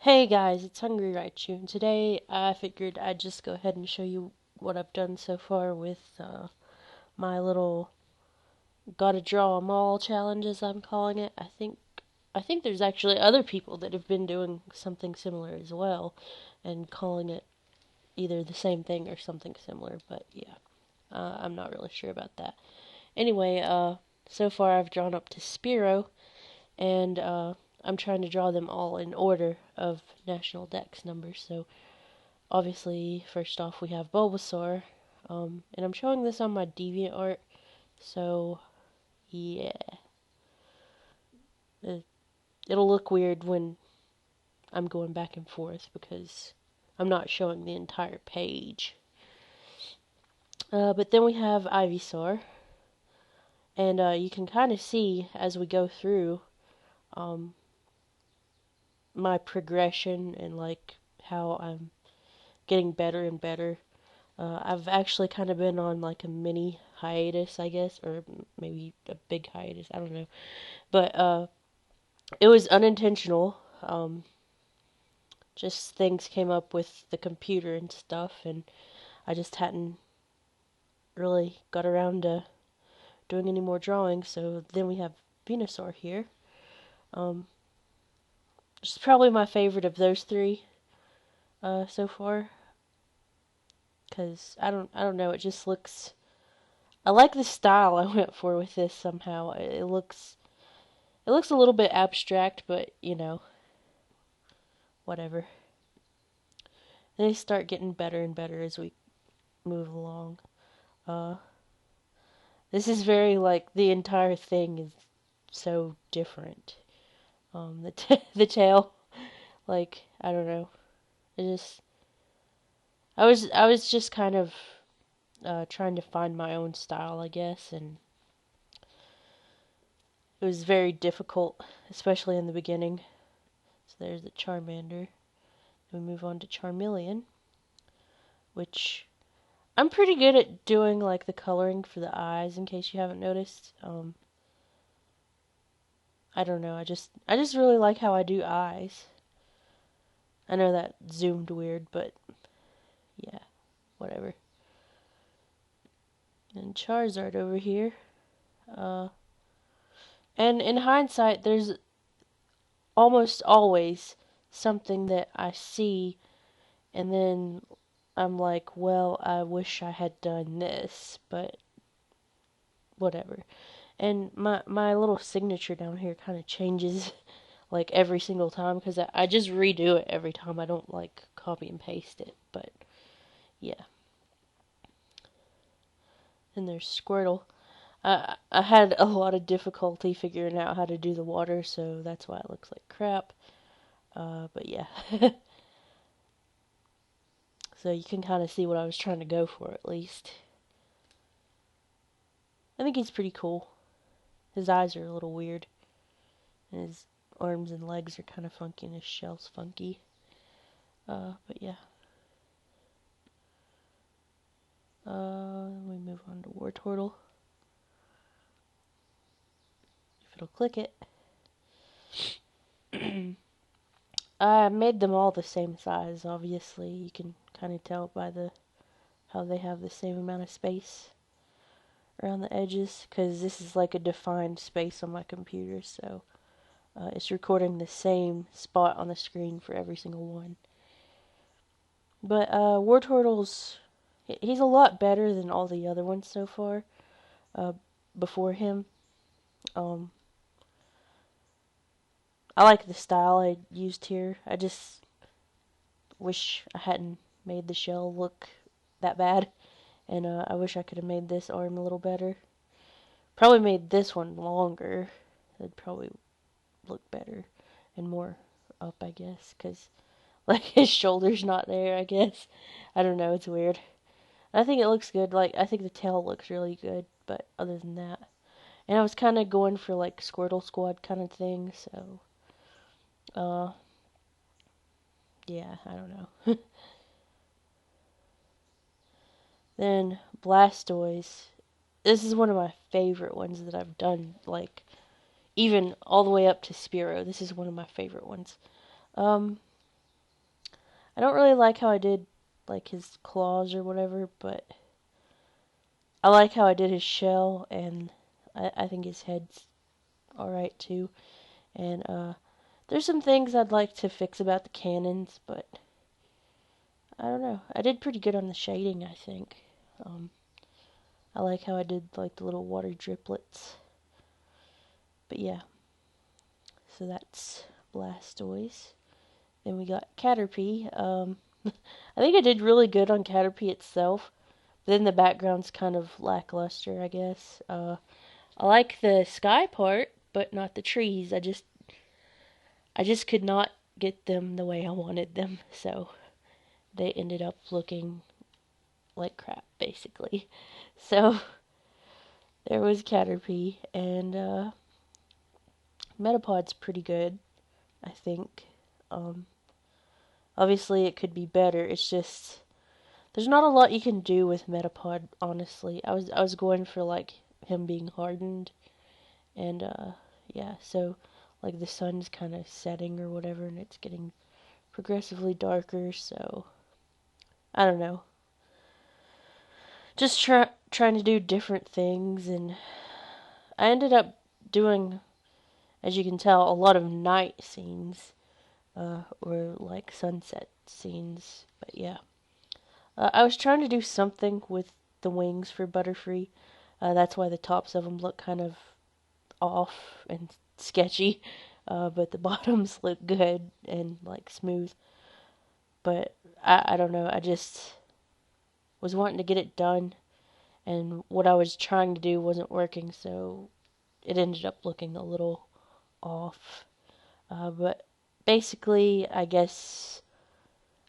Hey guys, it's HungryRaichu, and today I figured I'd just go ahead and show you what I've done so far with my little gotta draw 'em all challenge, as I'm calling it. I think there's actually other people that have been doing something similar as well, and calling it either the same thing or something similar. But yeah, I'm not really sure about that. Anyway, so far I've drawn up to Spearow, and I'm trying to draw them all in order of national dex numbers. So obviously, first off, we have Bulbasaur, and I'm showing this on my Deviantart. So yeah, it, it'll look weird when I'm going back and forth because I'm not showing the entire page. But then we have Ivysaur, and you can kind of see as we go through um, my progression and like how I'm getting better and better. I've actually kind of been on like a mini hiatus, I guess, or maybe a big hiatus. I don't know, but it was unintentional. Just things came up with the computer and stuff, and I just hadn't really got around to doing any more drawing. So then we have Venusaur here. Um, it's probably my favorite of those three so far, cause I don't know. It just looks. I like the style I went for with this somehow. It looks a little bit abstract, but whatever. They start getting better and better as we move along. Uh, this is very like the entire thing is so different. The tail, like I don't know. It just I was just kind of trying to find my own style, I guess, and it was very difficult, especially in the beginning. So there's the Charmander. We move on to Charmeleon, which I'm pretty good at doing like the coloring for the eyes, in case you haven't noticed. I don't know. I just really like how I do eyes. I know that zoomed weird, but yeah, whatever. And Charizard over here. Uh, and in hindsight, there's almost always something that I see, and then I'm like, well, I wish I had done this, but whatever. And my little signature down here kind of changes like every single time because I just redo it every time. I don't like copy and paste it, but yeah. And there's Squirtle. I had a lot of difficulty figuring out how to do the water, so that's why it looks like crap. But yeah. So you can kind of see what I was trying to go for at least. I think he's pretty cool. His eyes are a little weird, and his arms and legs are kind of funky, and his shell's funky. But yeah. We move on to Wartortle. If it'll click it. I made them all the same size, obviously. You can kind of tell by how they have the same amount of space around the edges, because this is like a defined space on my computer, so it's recording the same spot on the screen for every single one. But Wartortle's, he's a lot better than all the other ones so far before him. Um, I like the style I used here. I just wish I hadn't made the shell look that bad. And I wish I could have made this arm a little better. Probably made this one longer. It'd probably look better and more up, I guess. Because, like, his shoulder's not there, I guess. I don't know, it's weird. I think it looks good. Like, I think the tail looks really good. But other than that. And I was kind of going for, like, Squirtle Squad kind of thing, so. Uh, yeah, I don't know. Then Blastoise. This is one of my favorite ones that I've done. Like even all the way up to Spearow. This is one of my favorite ones. Um, I don't really like how I did, like, his claws or whatever, but I like how I did his shell, and I think his head's alright too. And, there's some things I'd like to fix about the cannons, but I don't know. I did pretty good on the shading, I think. I like how I did, like, the little water driplets. But yeah, so that's Blastoise. Then we got Caterpie. I think I did really good on Caterpie itself. But then the background's kind of lackluster, I guess. I like the sky part, but not the trees. I just could not get them the way I wanted them, so they ended up looking like crap, basically. So there was Caterpie, and Metapod's pretty good, I think. Obviously it could be better. It's just there's not a lot you can do with Metapod, honestly. I was going for like him being hardened, and yeah, so like the sun's kind of setting or whatever, and it's getting progressively darker, so I don't know. Just trying to do different things, and I ended up doing, as you can tell, a lot of night scenes, or like sunset scenes, but yeah. I was trying to do something with the wings for Butterfree. That's why the tops of them look kind of off and sketchy, but the bottoms look good and like smooth. But I don't know. I just was wanting to get it done, and what I was trying to do wasn't working, so it ended up looking a little off. But basically, I guess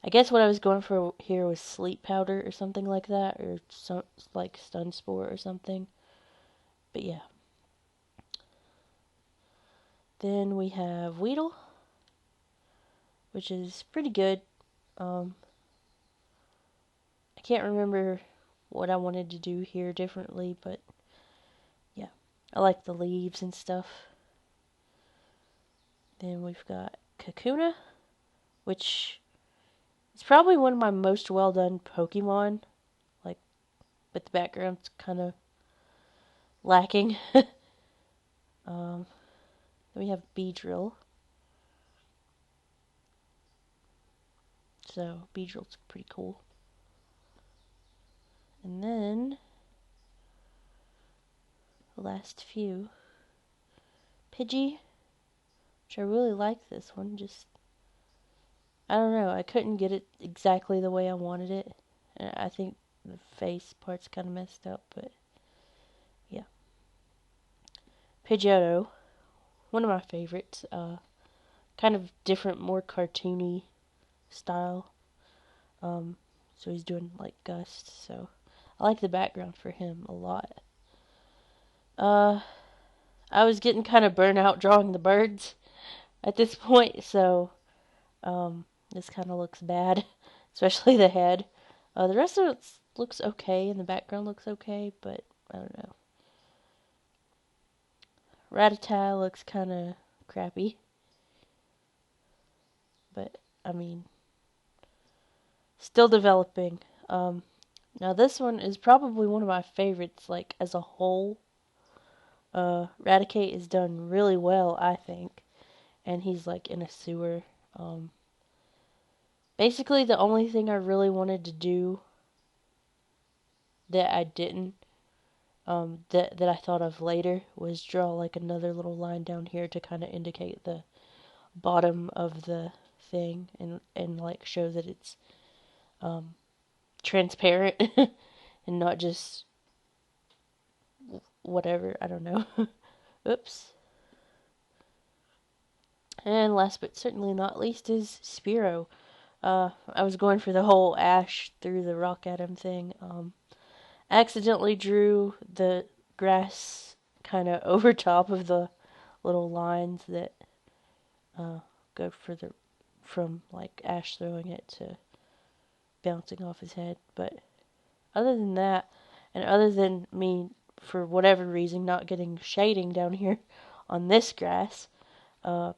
what I was going for here was sleep powder or something like that, or some like stun spore or something. But yeah. Then we have Weedle, which is pretty good. I can't remember what I wanted to do here differently, but yeah. I like the leaves and stuff. Then we've got Kakuna, which is probably one of my most well done Pokemon. Like, but the background's kind of lacking. Then we have Beedrill. So Beedrill's pretty cool. And then the last few. Pidgey, which I really like this one. Just, I don't know, I couldn't get it exactly the way I wanted it. And I think the face part's kind of messed up, but yeah. Pidgeotto, one of my favorites. Kind of different, more cartoony style. So he's doing like Gust, so I like the background for him a lot. I was getting kind of burnt out drawing the birds at this point, so this kind of looks bad, especially the head. The rest of it looks okay, and the background looks okay, but I don't know. Rattata looks kind of crappy, but I mean, still developing. Now this one is probably one of my favorites, like as a whole. Raticate is done really well, I think, and he's like in a sewer. Basically, the only thing I really wanted to do that I didn't, that I thought of later, was draw like another little line down here to kind of indicate the bottom of the thing, and like show that it's transparent and not just whatever, I don't know. Oops. And last but certainly not least is Spearow. I was going for the whole Ash through the rock at him thing. Accidentally drew the grass kind of over top of the little lines that go from like Ash throwing it to bouncing off his head. But other than that, and other than me, for whatever reason, not getting shading down here on this grass, other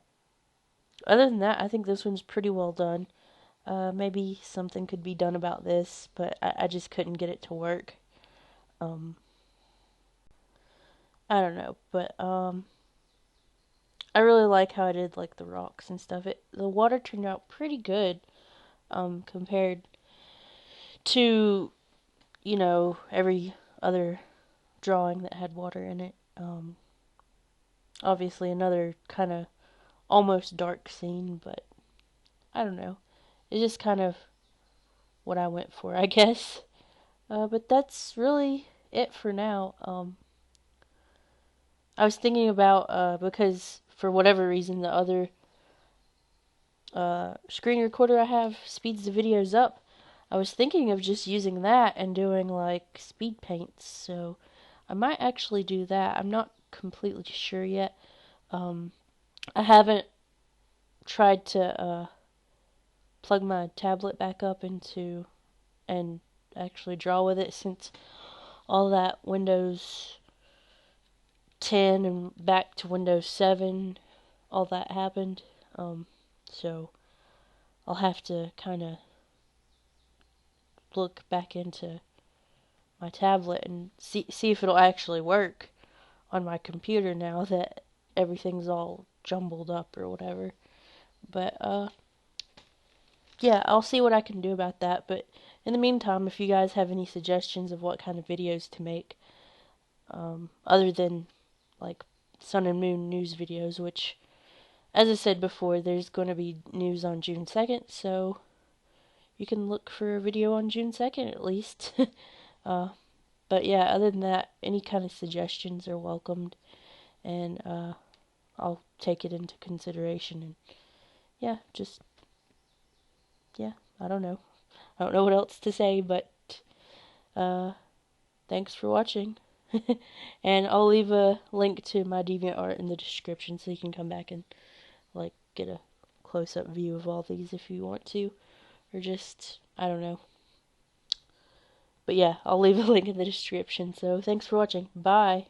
than that, I think this one's pretty well done. Maybe something could be done about this, but I just couldn't get it to work. I don't know, but I really like how I did like the rocks and stuff. The water turned out pretty good compared to, every other drawing that had water in it. Obviously another kind of almost dark scene, but I don't know. It's just kind of what I went for, I guess. But that's really it for now. I was thinking about, because for whatever reason the other screen recorder I have speeds the videos up. I was thinking of just using that and doing like speed paints, so I might actually do that. I'm not completely sure yet. I haven't tried to plug my tablet back up into and actually draw with it since all that Windows 10 and back to Windows 7, all that happened. So I'll have to kind of look back into my tablet and see if it'll actually work on my computer now that everything's all jumbled up or whatever. But yeah, I'll see what I can do about that. But in the meantime, if you guys have any suggestions of what kind of videos to make, other than like sun and moon news videos, which, as I said before, there's going to be news on June 2nd, so you can look for a video on June 2nd at least. But yeah, other than that, any kind of suggestions are welcomed, and I'll take it into consideration. And yeah, I don't know. I don't know what else to say, but thanks for watching. And I'll leave a link to my Deviantart in the description so you can come back and like get a close-up view of all these if you want to, or just, I don't know. But yeah, I'll leave a link in the description. So thanks for watching. Bye.